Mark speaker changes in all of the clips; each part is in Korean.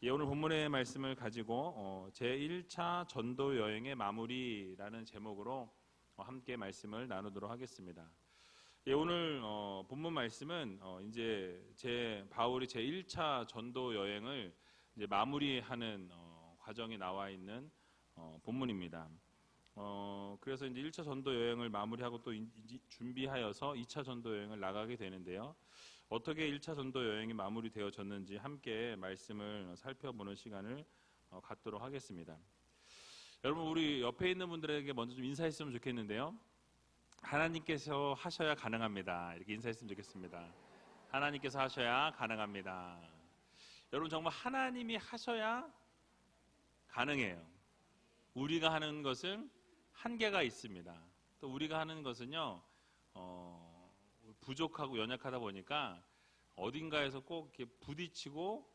Speaker 1: 오늘 본문의 말씀을 가지고 제1차 전도 여행의 마무리라는 제목으로 함께 말씀을 나누도록 하겠습니다. 오늘 본문 말씀은 이제 바울이 제1차 전도 여행을 이제 마무리하는 과정이 나와 있는 본문입니다. 그래서 이제 1차 전도 여행을 마무리하고 또 준비하여서 2차 전도 여행을 나가게 되는데요. 어떻게 1차 전도 여행이 마무리되어졌는지 함께 말씀을 살펴보는 시간을 갖도록 하겠습니다. 여러분, 우리 옆에 있는 분들에게 먼저 좀 인사했으면 좋겠는데요. 하나님께서 하셔야 가능합니다. 이렇게 인사했으면 좋겠습니다. 하나님께서 하셔야 가능합니다. 여러분, 정말 하나님이 하셔야 가능해요. 우리가 하는 것은 한계가 있습니다. 또 우리가 하는 것은요, 부족하고 연약하다 보니까 어딘가에서 꼭 이렇게 부딪히고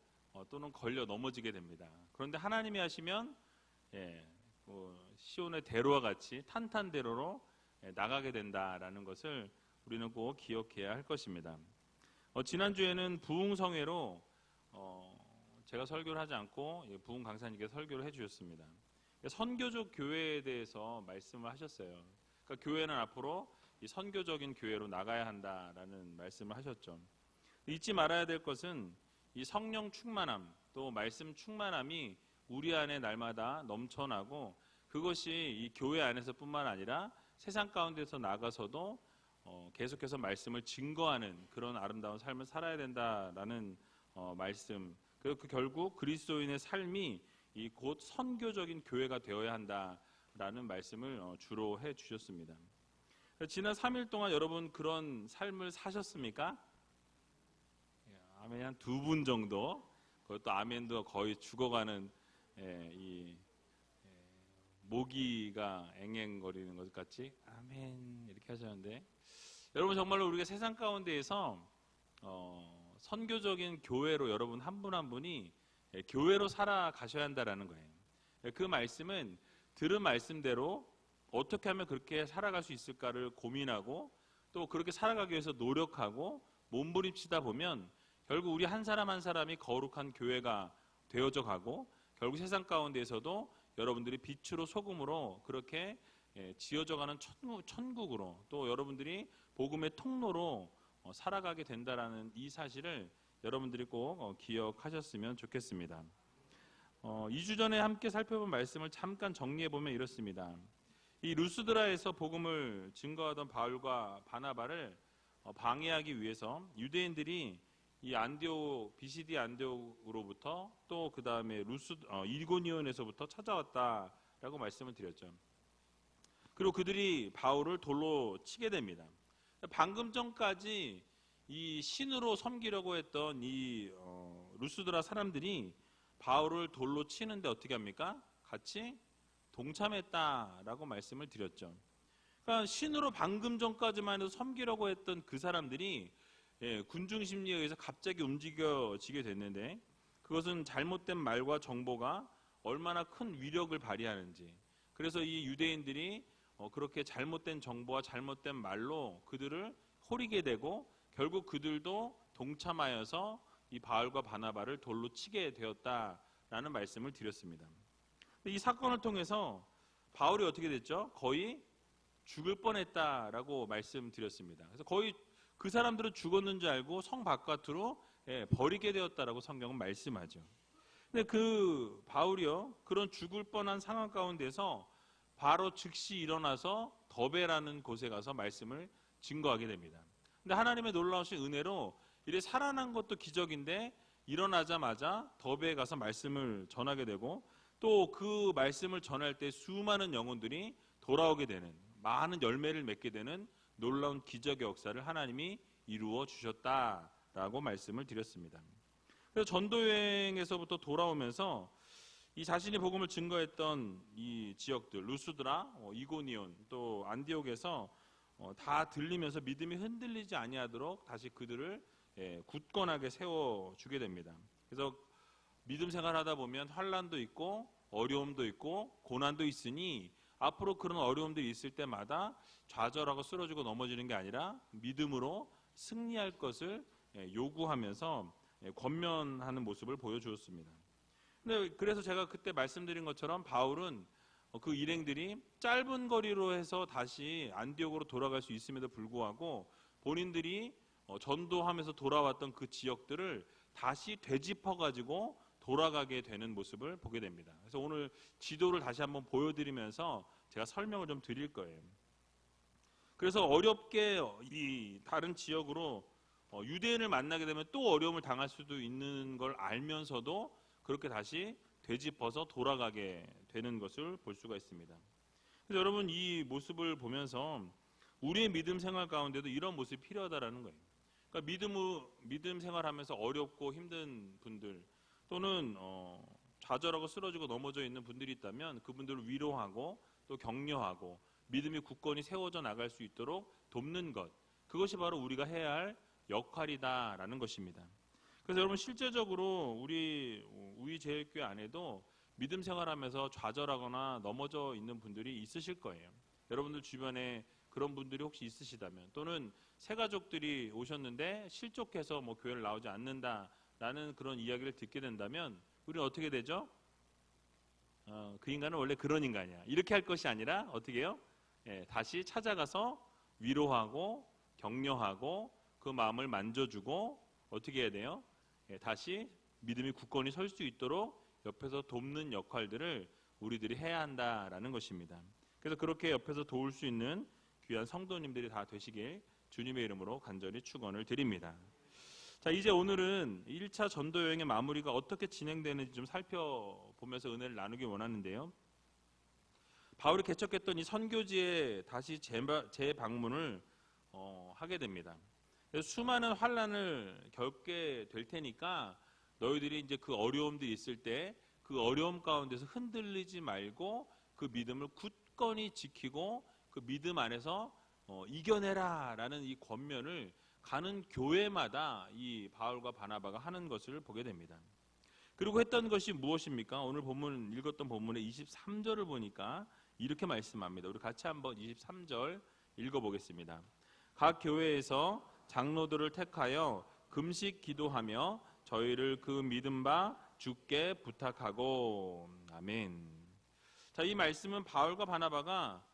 Speaker 1: 또는 걸려 넘어지게 됩니다. 그런데 하나님이 하시면 시온의 대로와 같이 탄탄대로로 나가게 된다라는 것을 우리는 꼭 기억해야 할 것입니다. 지난주에는 부흥성회로 제가 설교를 하지 않고 부흥 강사님께서 설교를 해주셨습니다. 선교적 교회에 대해서 말씀을 하셨어요. 그러니까 교회는 앞으로 이 선교적인 교회로 나가야 한다라는 말씀을 하셨죠. 잊지 말아야 될 것은 이 성령 충만함, 또 말씀 충만함이 우리 안에 날마다 넘쳐나고 그것이 이 교회 안에서뿐만 아니라 세상 가운데서 나가서도 계속해서 말씀을 증거하는 그런 아름다운 삶을 살아야 된다라는 말씀. 그리고 결국 그리스도인의 삶이 이 곧 선교적인 교회가 되어야 한다라는 말씀을 주로 해주셨습니다. 지난 3일 동안 여러분 그런 삶을 사셨습니까? 아멘 한 2분 정도. 그것도 아멘도 거의 죽어가는 이 모기가 앵앵거리는 것 같이 아멘 이렇게 하셨는데, 여러분 정말로 우리가 세상 가운데에서 선교적인 교회로 여러분 한 분 한 분이 교회로 살아가셔야 한다라는 거예요. 그 말씀은 들은 말씀대로 어떻게 하면 그렇게 살아갈 수 있을까를 고민하고 또 그렇게 살아가기 위해서 노력하고 몸부림치다 보면 결국 우리 한 사람 한 사람이 거룩한 교회가 되어져 가고 결국 세상 가운데에서도 여러분들이 빛으로 소금으로 그렇게 지어져 가는 천국으로 또 여러분들이 복음의 통로로 살아가게 된다라는 이 사실을 여러분들이 꼭 기억하셨으면 좋겠습니다. 2주 전에 함께 살펴본 말씀을 잠깐 정리해보면 이렇습니다. 이 루스드라에서 복음을 증거하던 바울과 바나바를 방해하기 위해서 유대인들이 이 BCD 안디옥으로부터 또 그 다음에 이고니온에서부터 찾아왔다라고 말씀을 드렸죠. 그리고 그들이 바울을 돌로 치게 됩니다. 방금 전까지 이 신으로 섬기려고 했던 이 루스드라 사람들이 바울을 돌로 치는데 어떻게 합니까? 같이 동참했다라고 말씀을 드렸죠. 그러니까 신으로 방금 전까지만 해도 섬기려고 했던 그 사람들이 군중 심리에 의해서 갑자기 움직여지게 됐는데, 그것은 잘못된 말과 정보가 얼마나 큰 위력을 발휘하는지, 그래서 이 유대인들이 그렇게 잘못된 정보와 잘못된 말로 그들을 호리게 되고 결국 그들도 동참하여서 이 바울과 바나바를 돌로 치게 되었다라는 말씀을 드렸습니다. 이 사건을 통해서 바울이 어떻게 됐죠? 거의 죽을 뻔했다라고 말씀드렸습니다. 그래서 거의 그 사람들은 죽었는 줄 알고 성 바깥으로 버리게 되었다라고 성경은 말씀하죠. 근데 그 바울이요, 그런 죽을 뻔한 상황 가운데서 바로 즉시 일어나서 더베라는 곳에 가서 말씀을 증거하게 됩니다. 근데 하나님의 놀라우신 은혜로 이래 살아난 것도 기적인데 일어나자마자 더베에 가서 말씀을 전하게 되고 또 그 말씀을 전할 때 수많은 영혼들이 돌아오게 되는, 많은 열매를 맺게 되는 놀라운 기적의 역사를 하나님이 이루어 주셨다라고 말씀을 드렸습니다. 그래서 전도여행에서부터 돌아오면서 이 자신이 복음을 증거했던 이 지역들, 루스드라, 이고니온, 또 안디옥에서 다 들리면서 믿음이 흔들리지 아니하도록 다시 그들을 굳건하게 세워주게 됩니다. 그래서 믿음 생활하다 보면 환난도 있고 어려움도 있고 고난도 있으니 앞으로 그런 어려움들이 있을 때마다 좌절하고 쓰러지고 넘어지는 게 아니라 믿음으로 승리할 것을 요구하면서 권면하는 모습을 보여주었습니다. 근데 그래서 제가 그때 말씀드린 것처럼 바울은 그 일행들이 짧은 거리로 해서 다시 안디옥으로 돌아갈 수 있음에도 불구하고 본인들이 전도하면서 돌아왔던 그 지역들을 다시 되짚어 가지고 돌아가게 되는 모습을 보게 됩니다. 그래서 오늘 지도를 다시 한번 보여드리면서 제가 설명을 좀 드릴 거예요. 그래서 어렵게 이 다른 지역으로 유대인을 만나게 되면 또 어려움을 당할 수도 있는 걸 알면서도 그렇게 다시 되짚어서 돌아가게 되는 것을 볼 수가 있습니다. 그래서 여러분 이 모습을 보면서 우리의 믿음 생활 가운데도 이런 모습이 필요하다라는 거예요. 그러니까 믿음 생활하면서 어렵고 힘든 분들 또는 좌절하고 쓰러지고 넘어져 있는 분들이 있다면 그분들을 위로하고 또 격려하고 믿음이 굳건히 세워져 나갈 수 있도록 돕는 것, 그것이 바로 우리가 해야 할 역할이다라는 것입니다. 그래서 여러분 실제적으로 우리 우이제일교회 안에도 믿음 생활하면서 좌절하거나 넘어져 있는 분들이 있으실 거예요. 여러분들 주변에 그런 분들이 혹시 있으시다면, 또는 새가족들이 오셨는데 실족해서 뭐 교회를 나오지 않는다라는 그런 이야기를 듣게 된다면 우리는 어떻게 되죠? 그 인간은 원래 그런 인간이야, 이렇게 할 것이 아니라 어떻게 해요? 다시 찾아가서 위로하고 격려하고 그 마음을 만져주고 어떻게 해야 돼요? 다시 믿음이 굳건히 설 수 있도록 옆에서 돕는 역할들을 우리들이 해야 한다라는 것입니다. 그래서 그렇게 옆에서 도울 수 있는 귀한 성도님들이 다 되시길 주님의 이름으로 간절히 축원을 드립니다. 자, 이제 오늘은 1차 전도 여행의 마무리가 어떻게 진행되는지 좀 살펴보면서 은혜를 나누기 원하는데요. 바울이 개척했던 이 선교지에 다시 재방문을 하게 됩니다. 그래서 수많은 환난을 겪게 될 테니까 너희들이 이제 그 어려움들이 있을 때 그 어려움 가운데서 흔들리지 말고 그 믿음을 굳건히 지키고 그 믿음 안에서 이겨내라라는 이 권면을 가는 교회마다 이 바울과 바나바가 하는 것을 보게 됩니다. 그리고 했던 것이 무엇입니까? 오늘 본문 읽었던 본문의 23절을 보니까 이렇게 말씀합니다. 우리 같이 한번 23절 읽어보겠습니다. 각 교회에서 장로들을 택하여 금식 기도하며 저희를 그 믿음 바 주께 부탁하고. 아멘. 자, 이 말씀은 바울과 바나바가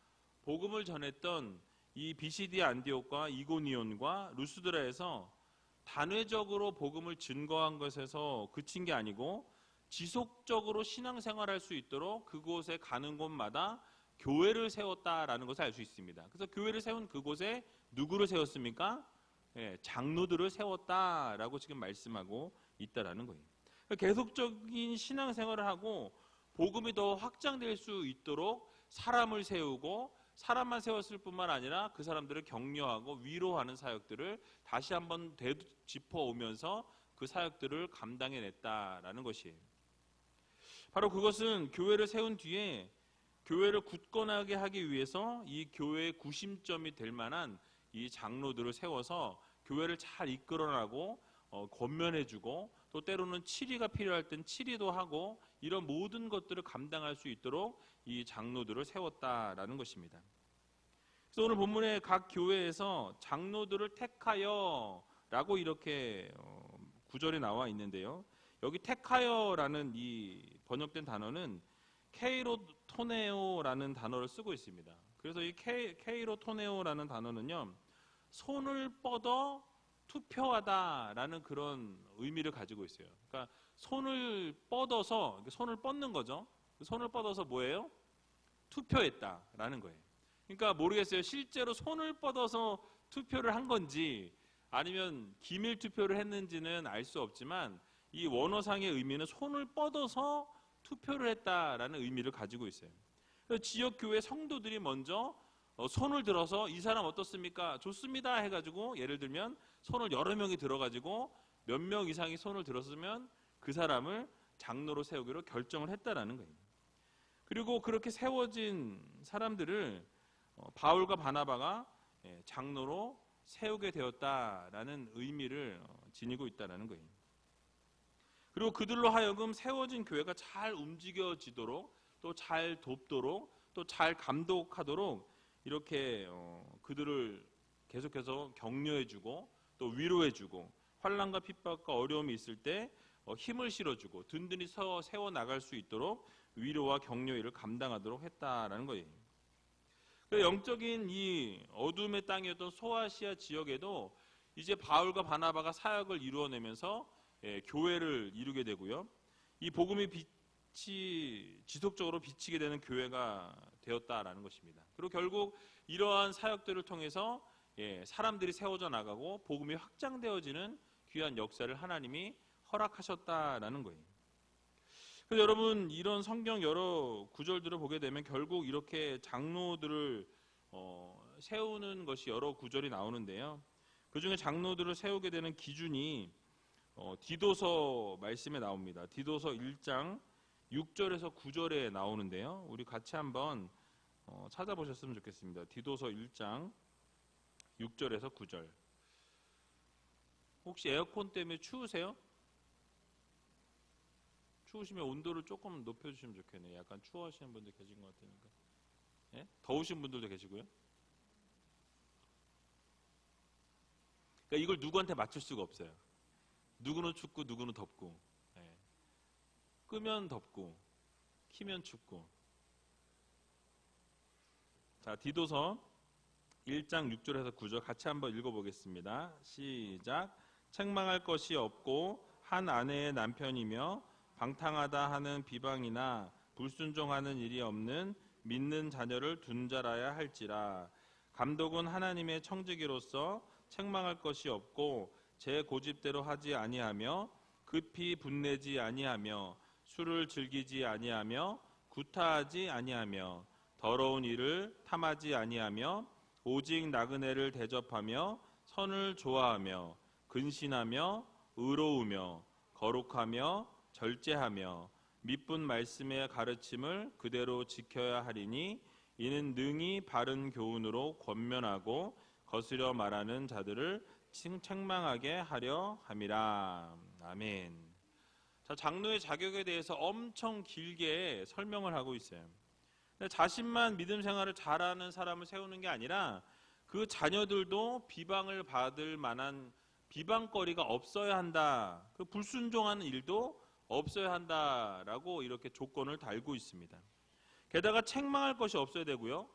Speaker 1: 복음을 전했던 이 비시디 안디옥과 이고니온과 루스드라에서 단회적으로 복음을 증거한 것에서 그친 게 아니고 지속적으로 신앙생활할 수 있도록 그곳에 가는 곳마다 교회를 세웠다라는 것을 알 수 있습니다. 그래서 교회를 세운 그곳에 누구를 세웠습니까? 장로들을 세웠다라고 지금 말씀하고 있다라는 거예요. 계속적인 신앙생활을 하고 복음이 더 확장될 수 있도록 사람을 세우고, 사람만 세웠을 뿐만 아니라 그 사람들을 격려하고 위로하는 사역들을 다시 한번 되짚어 오면서 그 사역들을 감당해냈다라는 것이에요. 바로 그것은 교회를 세운 뒤에 교회를 굳건하게 하기 위해서 이 교회의 구심점이 될 만한 이 장로들을 세워서 교회를 잘 이끌어나고 권면해주고, 또 때로는 치리가 필요할 땐 치리도 하고, 이런 모든 것들을 감당할 수 있도록 이 장로들을 세웠다라는 것입니다. 그래서 오늘 본문에 각 교회에서 장로들을 택하여 라고 이렇게 구절에 나와 있는데요. 여기 택하여라는 이 번역된 단어는 케이로토네오라는 단어를 쓰고 있습니다. 그래서 이 케이로토네오라는 단어는요, 손을 뻗어 투표하다라는 그런 의미를 가지고 있어요. 그러니까 손을 뻗어서, 손을 뻗는 거죠. 손을 뻗어서 뭐예요? 투표했다라는 거예요. 그러니까 모르겠어요. 실제로 손을 뻗어서 투표를 한 건지 아니면 기밀 투표를 했는지는 알 수 없지만 이 원어상의 의미는 손을 뻗어서 투표를 했다라는 의미를 가지고 있어요. 그래서 지역 교회 성도들이 먼저 손을 들어서 이 사람 어떻습니까? 좋습니다 해가지고, 예를 들면 손을 여러 명이 들어가지고 몇 명 이상이 손을 들었으면 그 사람을 장로로 세우기로 결정을 했다라는 거예요. 그리고 그렇게 세워진 사람들을 바울과 바나바가 장로로 세우게 되었다라는 의미를 지니고 있다라는 거예요. 그리고 그들로 하여금 세워진 교회가 잘 움직여지도록, 또 잘 돕도록, 또 잘 감독하도록 이렇게 그들을 계속해서 격려해주고 또 위로해주고, 환난과 핍박과 어려움이 있을 때 힘을 실어주고 든든히 세워 나갈 수 있도록 위로와 격려 일을 감당하도록 했다라는 거예요. 영적인 이 어둠의 땅이었던 소아시아 지역에도 이제 바울과 바나바가 사역을 이루어내면서 교회를 이루게 되고요. 이 복음의 빛이 지속적으로 비치게 되는 교회가 되었다라는 것입니다. 그리고 결국 이러한 사역들을 통해서 사람들이 세워져 나가고 복음이 확장되어지는 귀한 역사를 하나님이 허락하셨다라는 거예요. 그래서 여러분 이런 성경 여러 구절들을 보게 되면 결국 이렇게 장로들을 세우는 것이 여러 구절이 나오는데요. 그 중에 장로들을 세우게 되는 기준이 디도서 말씀에 나옵니다. 디도서 1장 6절에서 9절에 나오는데요. 우리 같이 한번 찾아보셨으면 좋겠습니다. 디도서 1장 6절에서 9절. 혹시 에어컨 때문에 추우세요? 추우시면 온도를 조금 높여주시면 좋겠네요. 약간 추워하시는 분들 계신 것 같으니까. 예? 더우신 분들도 계시고요. 그러니까 이걸 누구한테 맞출 수가 없어요. 누구는 춥고 누구는 덥고, 끄면 덥고 키면 춥고. 자, 디도서 1장 6절에서 9절 같이 한번 읽어보겠습니다. 시작. 책망할 것이 없고 한 아내의 남편이며 방탕하다 하는 비방이나 불순종하는 일이 없는 믿는 자녀를 둔 자라야 할지라. 감독은 하나님의 청지기로서 책망할 것이 없고 제 고집대로 하지 아니하며 급히 분내지 아니하며 술을 즐기지 아니하며 구타하지 아니하며 더러운 일을 탐하지 아니하며 오직 나그네를 대접하며 선을 좋아하며 근신하며 의로우며 거룩하며 절제하며 미쁜 말씀의 가르침을 그대로 지켜야 하리니 이는 능히 바른 교훈으로 권면하고 거스려 말하는 자들을 책망하게 하려 함이라. 아멘. 자, 장로의 자격에 대해서 엄청 길게 설명을 하고 있어요. 자신만 믿음 생활을 잘하는 사람을 세우는 게 아니라 그 자녀들도 비방을 받을 만한 비방거리가 없어야 한다. 그 불순종하는 일도 없어야 한다라고 이렇게 조건을 달고 있습니다. 게다가 책망할 것이 없어야 되고요.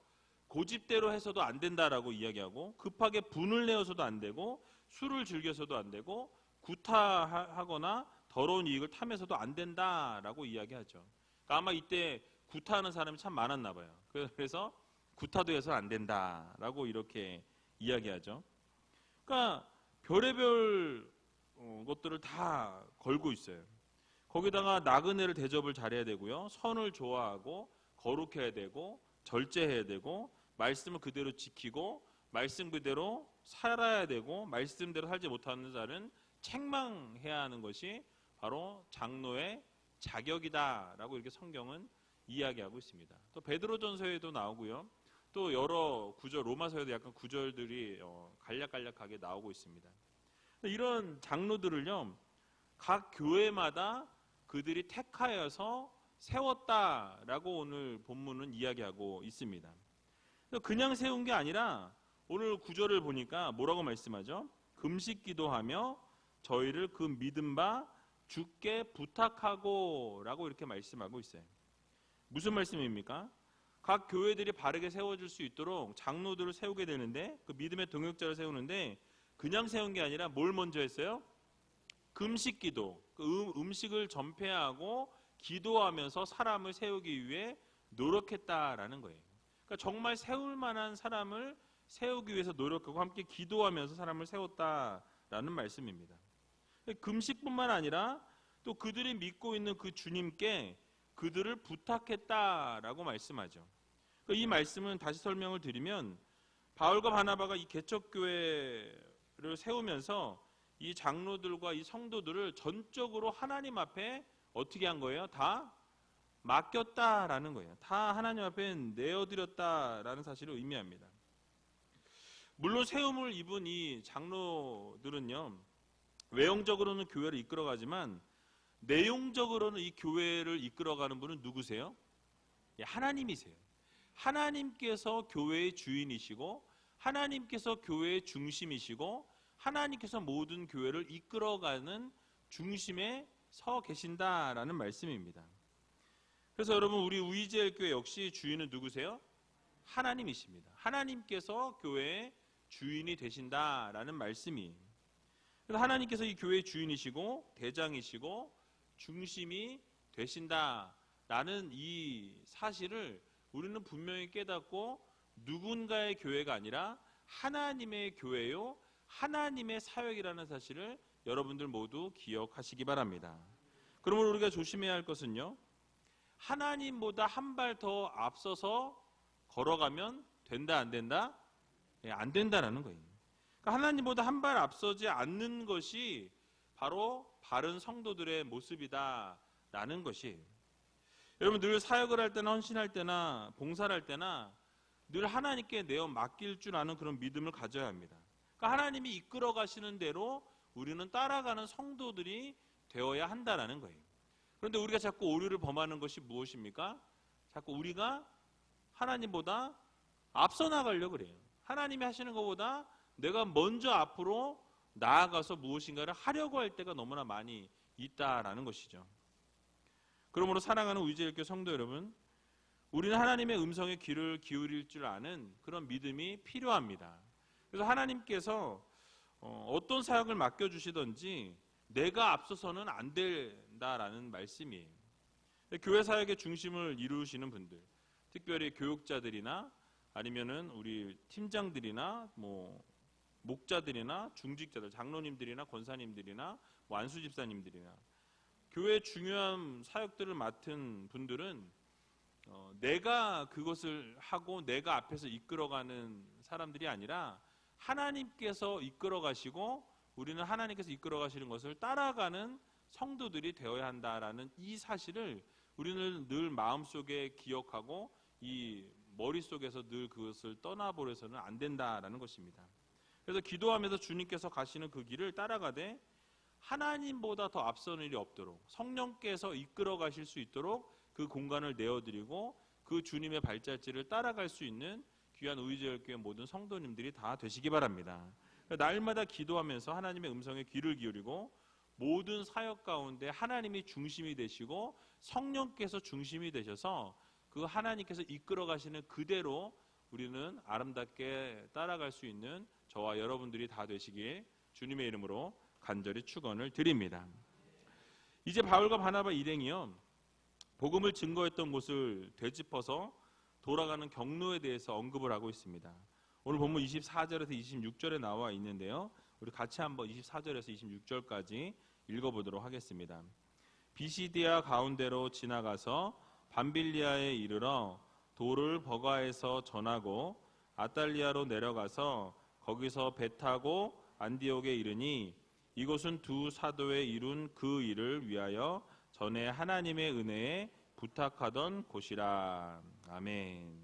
Speaker 1: 고집대로 해서도 안 된다라고 이야기하고 급하게 분을 내어서도 안 되고 술을 즐겨서도 안 되고 구타하거나 더러운 이익을 탐해서도 안 된다라고 이야기하죠. 그러니까 아마 이때 구타하는 사람이 참 많았나 봐요. 그래서 구타도 해서는 안 된다라고 이렇게 이야기하죠. 그러니까 별의별 것들을 다 걸고 있어요. 거기다가 나그네를 대접을 잘해야 되고요. 선을 좋아하고 거룩해야 되고 절제해야 되고 말씀을 그대로 지키고 말씀 그대로 살아야 되고 말씀대로 살지 못하는 자는 책망해야 하는 것이 바로 장로의 자격이다라고 이렇게 성경은 이야기하고 있습니다. 또 베드로전서에도 나오고요. 또 여러 구절 로마서에도 약간 구절들이 간략간략하게 나오고 있습니다. 이런 장로들을요. 각 교회마다 그들이 택하여서 세웠다라고 오늘 본문은 이야기하고 있습니다. 그냥 세운 게 아니라 오늘 구절을 보니까 뭐라고 말씀하죠? 금식 기도하며 저희를 그 믿음 바 주께 부탁하고 라고 이렇게 말씀하고 있어요. 무슨 말씀입니까? 각 교회들이 바르게 세워질 수 있도록 장로들을 세우게 되는데 그 믿음의 동역자를 세우는데 그냥 세운 게 아니라 뭘 먼저 했어요? 금식 기도, 그 음식을 전폐하고 기도하면서 사람을 세우기 위해 노력했다라는 거예요. 그러니까 정말 세울 만한 사람을 세우기 위해서 노력하고 함께 기도하면서 사람을 세웠다라는 말씀입니다. 금식뿐만 아니라 또 그들이 믿고 있는 그 주님께 그들을 부탁했다라고 말씀하죠. 이 말씀은 다시 설명을 드리면 바울과 바나바가 이 개척교회를 세우면서 이 장로들과 이 성도들을 전적으로 하나님 앞에 어떻게 한 거예요? 다 맡겼다라는 거예요. 다 하나님 앞에 내어드렸다라는 사실을 의미합니다. 물론 세움을 입은 이 장로들은요, 외형적으로는 교회를 이끌어가지만 내용적으로는 이 교회를 이끌어가는 분은 누구세요? 하나님이세요. 하나님께서 교회의 주인이시고 하나님께서 교회의 중심이시고 하나님께서 모든 교회를 이끌어가는 중심에 서 계신다라는 말씀입니다. 그래서 여러분, 우리 우이제일 교회 역시 주인은 누구세요? 하나님이십니다. 하나님께서 교회의 주인이 되신다라는 말씀이에요. 그래서 하나님께서 이 교회의 주인이시고 대장이시고 중심이 되신다라는 이 사실을 우리는 분명히 깨닫고, 누군가의 교회가 아니라 하나님의 교회요, 하나님의 사역이라는 사실을 여러분들 모두 기억하시기 바랍니다. 그러므로 우리가 조심해야 할 것은요, 하나님보다 한 발 더 앞서서 걸어가면 된다, 안 된다? 안 된다라는 거예요. 그러니까 하나님보다 한 발 앞서지 않는 것이 바로 바른 성도들의 모습이다라는 것이에요. 여러분, 늘 사역을 할 때나 헌신할 때나 봉사를 할 때나 늘 하나님께 내어 맡길 줄 아는 그런 믿음을 가져야 합니다. 그러니까 하나님이 이끌어 가시는 대로 우리는 따라가는 성도들이 되어야 한다라는 거예요. 그런데 우리가 자꾸 오류를 범하는 것이 무엇입니까? 자꾸 우리가 하나님보다 앞서 나가려고 그래요. 하나님이 하시는 것보다 내가 먼저 앞으로 나아가서 무엇인가를 하려고 할 때가 너무나 많이 있다라는 것이죠. 그러므로 사랑하는 우이제일교회 성도 여러분, 우리는 하나님의 음성에 귀를 기울일 줄 아는 그런 믿음이 필요합니다. 그래서 하나님께서 어떤 사역을 맡겨주시든지 내가 앞서서는 안 된다라는 말씀이에요. 교회 사역의 중심을 이루시는 분들, 특별히 교육자들이나 아니면은 우리 팀장들이나 목자들이나 중직자들, 장로님들이나 권사님들이나 안수 집사님들이나 교회 중요한 사역들을 맡은 분들은 내가 그것을 하고 내가 앞에서 이끌어가는 사람들이 아니라 하나님께서 이끌어 가시고 우리는 하나님께서 이끌어 가시는 것을 따라가는 성도들이 되어야 한다라는 이 사실을 우리는 늘 마음속에 기억하고 이 머릿속에서 늘 그것을 떠나버려서는 안 된다라는 것입니다. 그래서 기도하면서 주님께서 가시는 그 길을 따라가되 하나님보다 더 앞서는 일이 없도록 성령께서 이끌어 가실 수 있도록 그 공간을 내어드리고 그 주님의 발자취를 따라갈 수 있는 귀한 우이제일교회 모든 성도님들이 다 되시기 바랍니다. 날마다 기도하면서 하나님의 음성에 귀를 기울이고 모든 사역 가운데 하나님이 중심이 되시고 성령께서 중심이 되셔서 그 하나님께서 이끌어 가시는 그대로 우리는 아름답게 따라갈 수 있는 저와 여러분들이 다 되시길 주님의 이름으로 간절히 축원을 드립니다. 이제 바울과 바나바 일행이요, 복음을 증거했던 곳을 되짚어서 돌아가는 경로에 대해서 언급을 하고 있습니다. 오늘 본문 24절에서 26절에 나와 있는데요, 우리 같이 한번 24절에서 26절까지 읽어보도록 하겠습니다. 비시디아 가운데로 지나가서 밤빌리아에 이르러 돌을 버가에서 전하고 아달리아로 내려가서 거기서 배 타고 안디옥에 이르니 이곳은 두 사도의 이룬 그 일을 위하여 전에 하나님의 은혜에 부탁하던 곳이라. 아멘.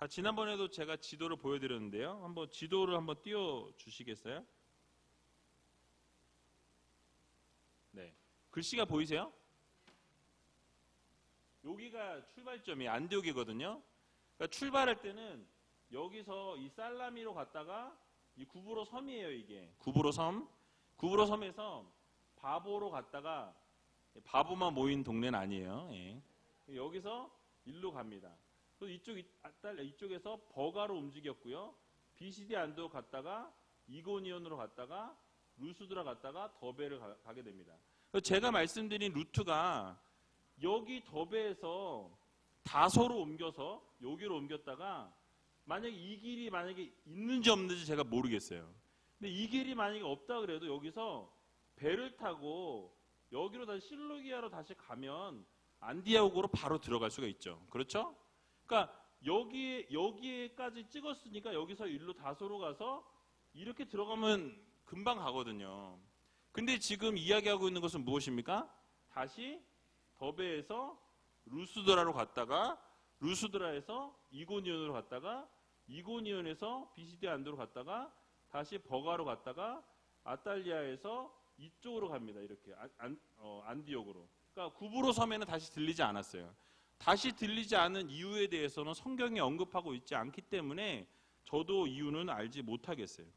Speaker 1: 지난번에도 제가 지도를 보여드렸는데요, 한번 지도를 한번 띄워 주시겠어요? 네, 글씨가 보이세요? 여기가 출발점이 안디옥이거든요. 그러니까 출발할 때는 여기서 이 살라미로 갔다가 이 구브로 섬이에요. 이게 구브로 섬. 구브로 섬에서 바보로 갔다가, 바보만 모인 동네는 아니에요. 예. 여기서 일로 갑니다. 그래서 이쪽에서 버가로 움직였고요. 비시디 안디옥 갔다가 이고니온으로 갔다가 루스드라 갔다가 더베를 가게 됩니다. 제가 말씀드린 루트가 여기 더베에서 다소로 옮겨서 여기로 옮겼다가 만약에 이 길이 만약에 있는지 없는지 제가 모르겠어요. 근데 이 길이 만약에 없다 그래도 여기서 배를 타고 여기로 다시 실루기아로 다시 가면 안디옥으로 바로 들어갈 수가 있죠. 그렇죠? 그러니까 여기에까지 찍었으니까 여기서 일로 다소로 가서 이렇게 들어가면 금방 가거든요. 근데 지금 이야기하고 있는 것은 무엇입니까? 다시 더베에서 루스드라로 갔다가 루스드라에서 이고니온으로 갔다가 이고니온에서 비시디 안도로 갔다가 다시 버가로 갔다가 아탈리아에서 이쪽으로 갑니다. 이렇게 안디옥으로. 그러니까 구브로 섬에는 다시 들리지 않았어요. 다시 들리지 않은 이유에 대해서는 성경에 언급하고 있지 않기 때문에 저도 이유는 알지 못하겠어요.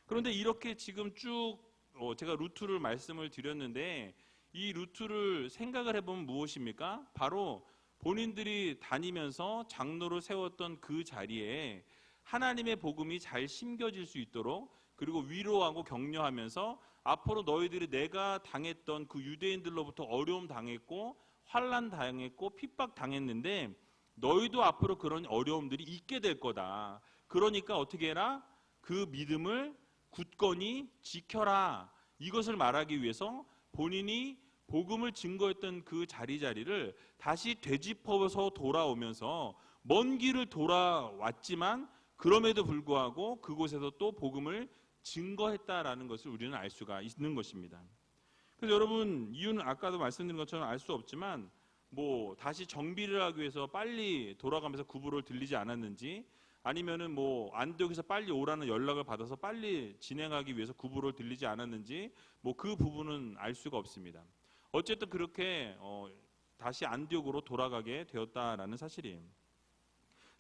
Speaker 1: 그런데 이렇게 지금 쭉 제가 루트를 말씀을 드렸는데 이 루트를 생각을 해보면 무엇입니까? 바로 본인들이 다니면서 장로로 세웠던 그 자리에 하나님의 복음이 잘 심겨질 수 있도록, 그리고 위로하고 격려하면서 앞으로 너희들이 내가 당했던 그 유대인들로부터 어려움 당했고 환난 당했고 핍박 당했는데 너희도 앞으로 그런 어려움들이 있게 될 거다. 그러니까 어떻게 해라? 그 믿음을 굳건히 지켜라. 이것을 말하기 위해서 본인이 복음을 증거했던 그 자리를 다시 되짚어서 돌아오면서 먼 길을 돌아왔지만 그럼에도 불구하고 그곳에서 또 복음을 증거했다라는 것을 우리는 알 수가 있는 것입니다. 그래서 여러분, 이유는 아까도 말씀드린 것처럼 알 수 없지만 뭐 다시 정비를 하기 위해서 빨리 돌아가면서 구부를 들리지 않았는지, 아니면은 뭐 안디옥에서 빨리 오라는 연락을 받아서 빨리 진행하기 위해서 구부를 들리지 않았는지, 뭐 그 부분은 알 수가 없습니다. 어쨌든 그렇게 다시 안디옥으로 돌아가게 되었다라는 사실이에요.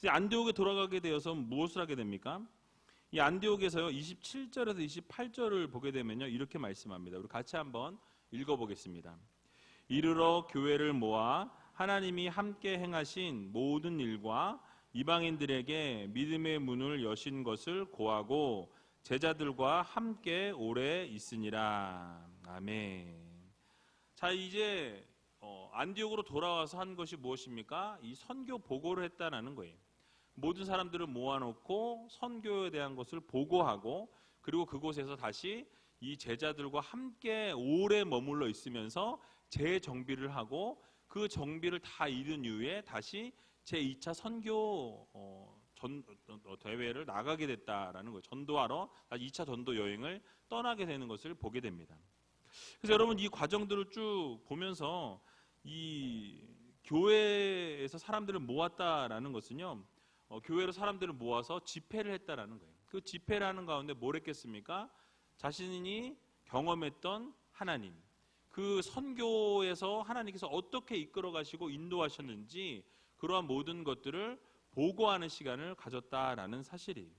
Speaker 1: 안디옥에 돌아가게 되어서 무엇을 하게 됩니까? 이 안디옥에서요 27절에서 28절을 보게 되면요 이렇게 말씀합니다. 우리 같이 한번 읽어보겠습니다. 이르러 교회를 모아 하나님이 함께 행하신 모든 일과 이방인들에게 믿음의 문을 여신 것을 고하고 제자들과 함께 오래 있으니라. 아멘. 자, 이제 안디옥으로 돌아와서 한 것이 무엇입니까? 이 선교 보고를 했다는 거예요. 모든 사람들을 모아놓고 선교에 대한 것을 보고하고, 그리고 그곳에서 다시 이 제자들과 함께 오래 머물러 있으면서 재정비를 하고, 그 정비를 다 이룬 이후에 다시 제2차 선교 대회를 나가게 됐다라는 거예요. 전도하러 2차 전도 여행을 떠나게 되는 것을 보게 됩니다. 그래서 여러분, 이 과정들을 쭉 보면서 이 교회에서 사람들을 모았다라는 것은요, 교회로 사람들을 모아서 집회를 했다라는 거예요. 그 집회를 하는 가운데 뭘 했겠습니까? 자신이 경험했던 하나님, 그 선교에서 하나님께서 어떻게 이끌어 가시고 인도하셨는지 그러한 모든 것들을 보고하는 시간을 가졌다라는 사실이에요.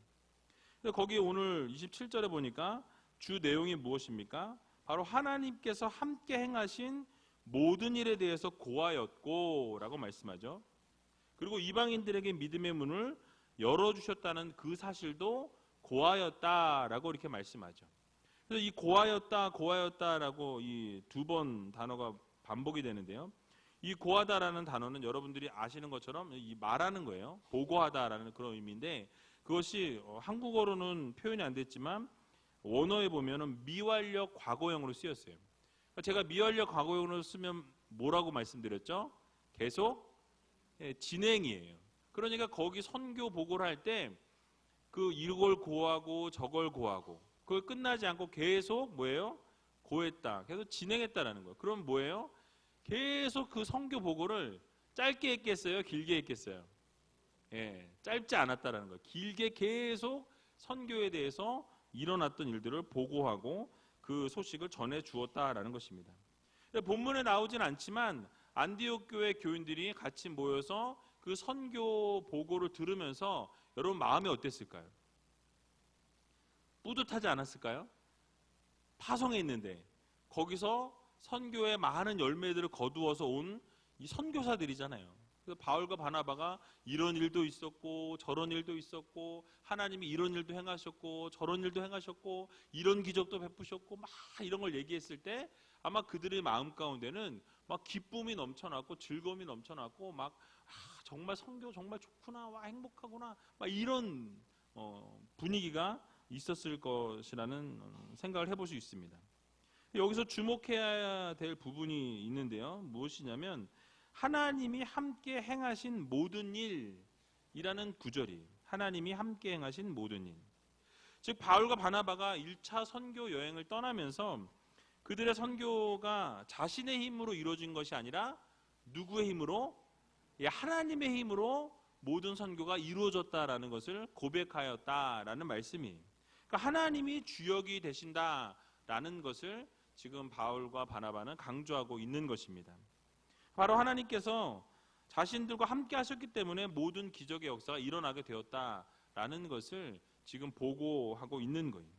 Speaker 1: 거기 오늘 27절에 보니까 주 내용이 무엇입니까? 바로 하나님께서 함께 행하신 모든 일에 대해서 고하였고 라고 말씀하죠. 그리고 이방인들에게 믿음의 문을 열어주셨다는 그 사실도 고하였다라고 이렇게 말씀하죠. 그래서 이 고하였다라고 이 두 번 단어가 반복이 되는데요. 이 고하다라는 단어는 여러분들이 아시는 것처럼 이 말하는 거예요. 보고하다라는 그런 의미인데, 그것이 한국어로는 표현이 안 됐지만 원어에 보면은 미완료 과거형으로 쓰였어요. 제가 미완료 과거형으로 쓰면 뭐라고 말씀드렸죠? 계속 진행이에요. 그러니까 거기 선교 보고를 할 때 그 이걸 고하고 저걸 고하고 그걸 끝나지 않고 계속 뭐예요? 고했다. 계속 진행했다라는 거예요. 그럼 뭐예요? 계속 그 선교 보고를 짧게 했겠어요? 길게 했겠어요? 짧지 않았다라는 거예요. 길게 계속 선교에 대해서 일어났던 일들을 보고하고 그 소식을 전해 주었다라는 것입니다. 본문에 나오진 않지만 안디옥 교회 교인들이 같이 모여서 그 선교 보고를 들으면서 여러분 마음이 어땠을까요? 뿌듯하지 않았을까요? 파송에 있는데 거기서 선교의 많은 열매들을 거두어서 온 이 선교사들이잖아요. 그래서 바울과 바나바가 이런 일도 있었고 저런 일도 있었고 하나님이 이런 일도 행하셨고 저런 일도 행하셨고 이런 기적도 베푸셨고 막 이런 걸 얘기했을 때 아마 그들의 마음 가운데는 막 기쁨이 넘쳐났고 즐거움이 넘쳐났고 막 정말 선교 정말 좋구나, 와 행복하구나, 막 이런 분위기가 있었을 것이라는 생각을 해볼 수 있습니다. 여기서 주목해야 될 부분이 있는데요. 무엇이냐면 하나님이 함께 행하신 모든 일이라는 구절이에요. 하나님이 함께 행하신 모든 일. 즉 바울과 바나바가 1차 선교 여행을 떠나면서 그들의 선교가 자신의 힘으로 이루어진 것이 아니라 누구의 힘으로? 하나님의 힘으로 모든 선교가 이루어졌다라는 것을 고백하였다라는 말씀이에요. 그러니까 하나님이 주역이 되신다라는 것을 지금 바울과 바나바는 강조하고 있는 것입니다. 바로 하나님께서 자신들과 함께 하셨기 때문에 모든 기적의 역사가 일어나게 되었다라는 것을 지금 보고하고 있는 거예요.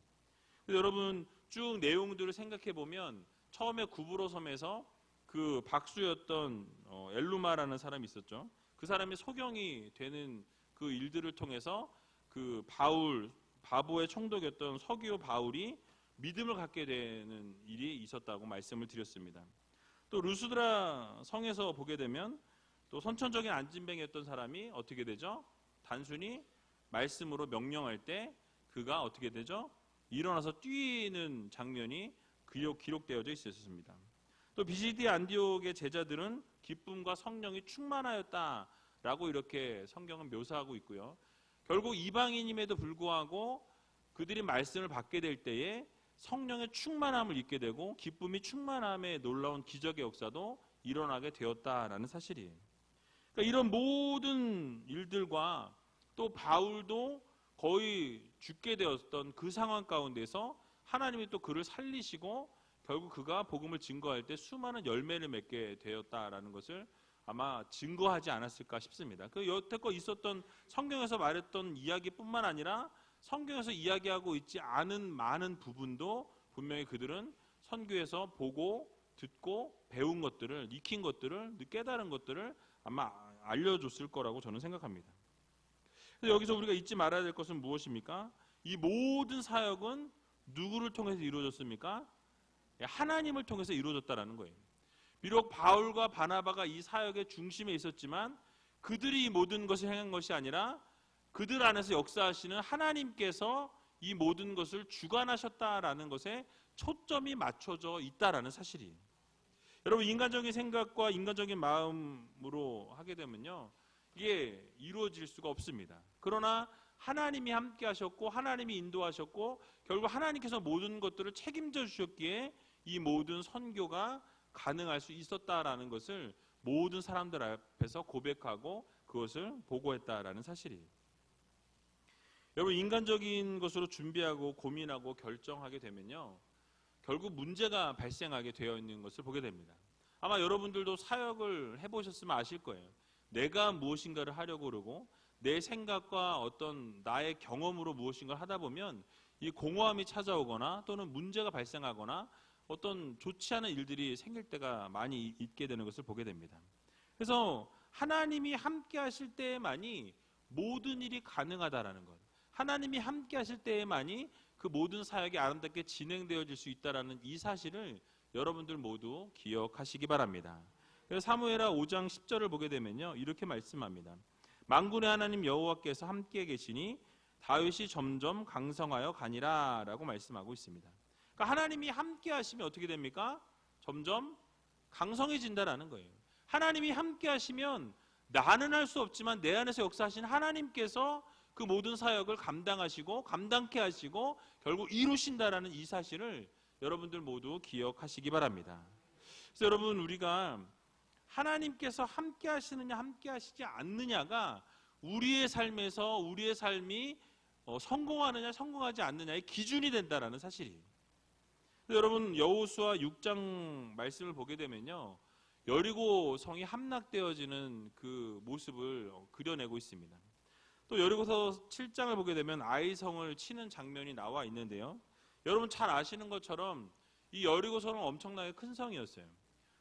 Speaker 1: 여러분 쭉 내용들을 생각해 보면 처음에 구브로 섬에서 그 박수였던 엘루마라는 사람이 있었죠. 그 사람이 소경이 되는 그 일들을 통해서 그 바보의 총독이었던 서기오 바울이 믿음을 갖게 되는 일이 있었다고 말씀을 드렸습니다. 또 루스드라 성에서 보게 되면 또 선천적인 안진뱅이였던 사람이 어떻게 되죠? 단순히 말씀으로 명령할 때 그가 어떻게 되죠? 일어나서 뛰는 장면이 기록되어져 있었습니다. 또 비시디 안디옥의 제자들은 기쁨과 성령이 충만하였다라고 이렇게 성경은 묘사하고 있고요. 결국 이방인임에도 불구하고 그들이 말씀을 받게 될 때에 성령의 충만함을 입게 되고 기쁨이 충만함에 놀라운 기적의 역사도 일어나게 되었다라는 사실이에요. 그러니까 이런 모든 일들과 또 바울도 거의 죽게 되었던 그 상황 가운데서 하나님이 또 그를 살리시고 결국 그가 복음을 증거할 때 수많은 열매를 맺게 되었다라는 것을 아마 증거하지 않았을까 싶습니다. 그 여태껏 있었던 성경에서 말했던 이야기뿐만 아니라 성경에서 이야기하고 있지 않은 많은 부분도 분명히 그들은 선교에서 보고 듣고 배운 것들을, 익힌 것들을, 깨달은 것들을 아마 알려줬을 거라고 저는 생각합니다. 그래서 여기서 우리가 잊지 말아야 될 것은 무엇입니까? 이 모든 사역은 누구를 통해서 이루어졌습니까? 하나님을 통해서 이루어졌다라는 거예요. 비록 바울과 바나바가 이 사역의 중심에 있었지만 그들이 이 모든 것을 행한 것이 아니라 그들 안에서 역사하시는 하나님께서 이 모든 것을 주관하셨다라는 것에 초점이 맞춰져 있다라는 사실이에요. 여러분, 인간적인 생각과 인간적인 마음으로 하게 되면요, 이게 이루어질 수가 없습니다. 그러나 하나님이 함께 하셨고 하나님이 인도하셨고 결국 하나님께서 모든 것들을 책임져 주셨기에 이 모든 선교가 가능할 수 있었다라는 것을 모든 사람들 앞에서 고백하고 그것을 보고했다라는 사실이에요. 여러분, 인간적인 것으로 준비하고 고민하고 결정하게 되면요, 결국 문제가 발생하게 되어 있는 것을 보게 됩니다. 아마 여러분들도 사역을 해보셨으면 아실 거예요. 내가 무엇인가를 하려고 그러고 내 생각과 어떤 나의 경험으로 무엇인가를 하다 보면 이 공허함이 찾아오거나 또는 문제가 발생하거나 어떤 좋지 않은 일들이 생길 때가 많이 있게 되는 것을 보게 됩니다. 그래서 하나님이 함께 하실 때에만이 모든 일이 가능하다라는 것, 하나님이 함께 하실 때에만이 그 모든 사역이 아름답게 진행되어질 수 있다라는 이 사실을 여러분들 모두 기억하시기 바랍니다. 그래서 사무엘하 5장 10절을 보게 되면요, 이렇게 말씀합니다. 만군의 하나님 여호와께서 함께 계시니 다윗이 점점 강성하여 가니라 라고 말씀하고 있습니다. 그러니까 하나님이 함께 하시면 어떻게 됩니까? 점점 강성해진다라는 거예요. 하나님이 함께 하시면 나는 할 수 없지만 내 안에서 역사하신 하나님께서 그 모든 사역을 감당하시고 감당케 하시고 결국 이루신다라는 이 사실을 여러분들 모두 기억하시기 바랍니다. 그래서 여러분, 우리가 하나님께서 함께 하시느냐 함께 하시지 않느냐가 우리의 삶에서 우리의 삶이 성공하느냐 성공하지 않느냐의 기준이 된다라는 사실이에요. 여러분, 여호수아 6장 말씀을 보게 되면요, 여리고 성이 함락되어지는 그 모습을 그려내고 있습니다. 또 여리고서 7장을 보게 되면 아이성을 치는 장면이 나와 있는데요, 여러분 잘 아시는 것처럼 이 여리고성은 엄청나게 큰 성이었어요.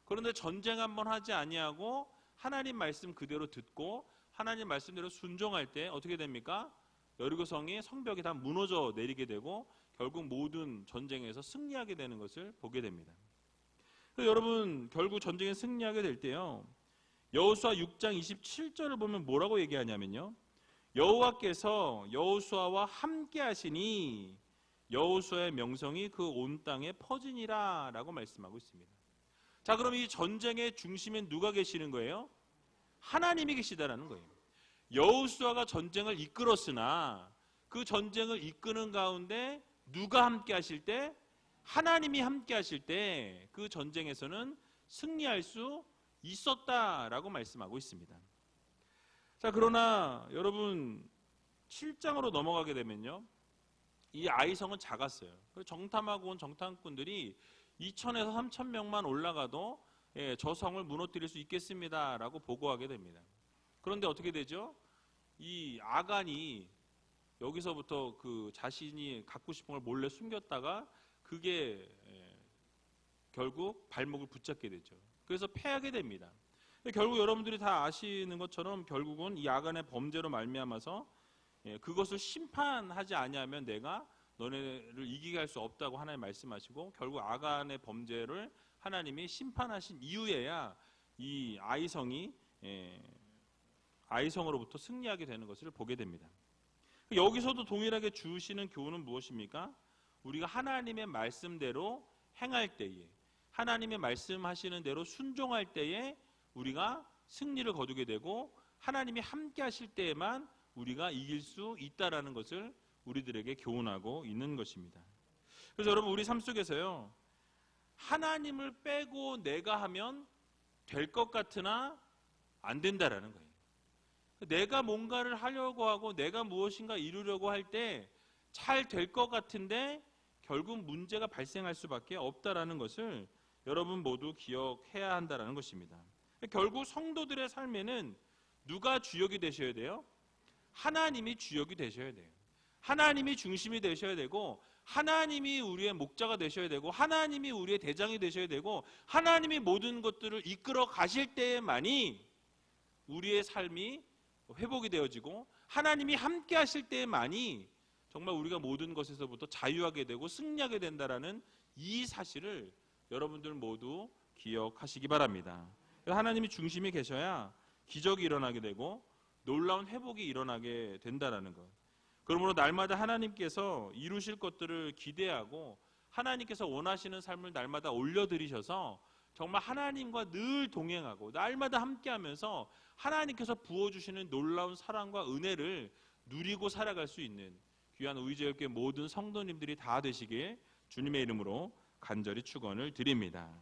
Speaker 1: 그런데 전쟁 한번 하지 아니하고 하나님 말씀 그대로 듣고 하나님 말씀대로 순종할 때 어떻게 됩니까? 여리고성이 성벽이 다 무너져 내리게 되고 결국 모든 전쟁에서 승리하게 되는 것을 보게 됩니다. 그래서 여러분, 결국 전쟁에 승리하게 될 때요, 여호수아 6장 27절을 보면 뭐라고 얘기하냐면요, 여호와께서 여호수아와 함께 하시니 여호수아의 명성이 그 온 땅에 퍼지니라 라고 말씀하고 있습니다. 자, 그럼 이 전쟁의 중심에 누가 계시는 거예요? 하나님이 계시다라는 거예요. 여호수아가 전쟁을 이끌었으나 그 전쟁을 이끄는 가운데 누가 함께 하실 때? 하나님이 함께 하실 때 그 전쟁에서는 승리할 수 있었다라고 말씀하고 있습니다. 자, 그러나 여러분 7장으로 넘어가게 되면요, 이 아이성은 작았어요. 정탐하고 온 정탐꾼들이 2,000에서 3,000명만 올라가도 저 성을 무너뜨릴 수 있겠습니다라고 보고하게 됩니다. 그런데 어떻게 되죠? 이 아간이 여기서부터 그 자신이 갖고 싶은 걸 몰래 숨겼다가 그게 결국 발목을 붙잡게 되죠. 그래서 패하게 됩니다. 결국 여러분들이 다 아시는 것처럼 결국은 이 아간의 범죄로 말미암아서 그것을 심판하지 아니하면 내가 너네를 이기게 할 수 없다고 하나님 말씀하시고, 결국 아간의 범죄를 하나님이 심판하신 이후에야 이 아이성으로부터 승리하게 되는 것을 보게 됩니다. 여기서도 동일하게 주시는 교훈은 무엇입니까? 우리가 하나님의 말씀대로 행할 때에, 하나님의 말씀하시는 대로 순종할 때에 우리가 승리를 거두게 되고, 하나님이 함께 하실 때에만 우리가 이길 수 있다라는 것을 우리들에게 교훈하고 있는 것입니다. 그래서 여러분, 우리 삶 속에서요, 하나님을 빼고 내가 하면 될 것 같으나 안 된다라는 거예요. 내가 뭔가를 하려고 하고 내가 무엇인가 이루려고 할 때 잘 될 것 같은데 결국 문제가 발생할 수밖에 없다라는 것을 여러분 모두 기억해야 한다라는 것입니다. 결국 성도들의 삶에는 누가 주역이 되셔야 돼요? 하나님이 주역이 되셔야 돼요. 하나님이 중심이 되셔야 되고, 하나님이 우리의 목자가 되셔야 되고, 하나님이 우리의 대장이 되셔야 되고, 하나님이 모든 것들을 이끌어 가실 때에만이 우리의 삶이 회복이 되어지고, 하나님이 함께 하실 때에만이 정말 우리가 모든 것에서부터 자유하게 되고 승리하게 된다라는 이 사실을 여러분들 모두 기억하시기 바랍니다. 하나님이 중심이 계셔야 기적이 일어나게 되고 놀라운 회복이 일어나게 된다라는 것. 그러므로 날마다 하나님께서 이루실 것들을 기대하고 하나님께서 원하시는 삶을 날마다 올려드리셔서 정말 하나님과 늘 동행하고 날마다 함께하면서 하나님께서 부어주시는 놀라운 사랑과 은혜를 누리고 살아갈 수 있는 귀한 의제협교회 모든 성도님들이 다 되시길 주님의 이름으로 간절히 축원을 드립니다.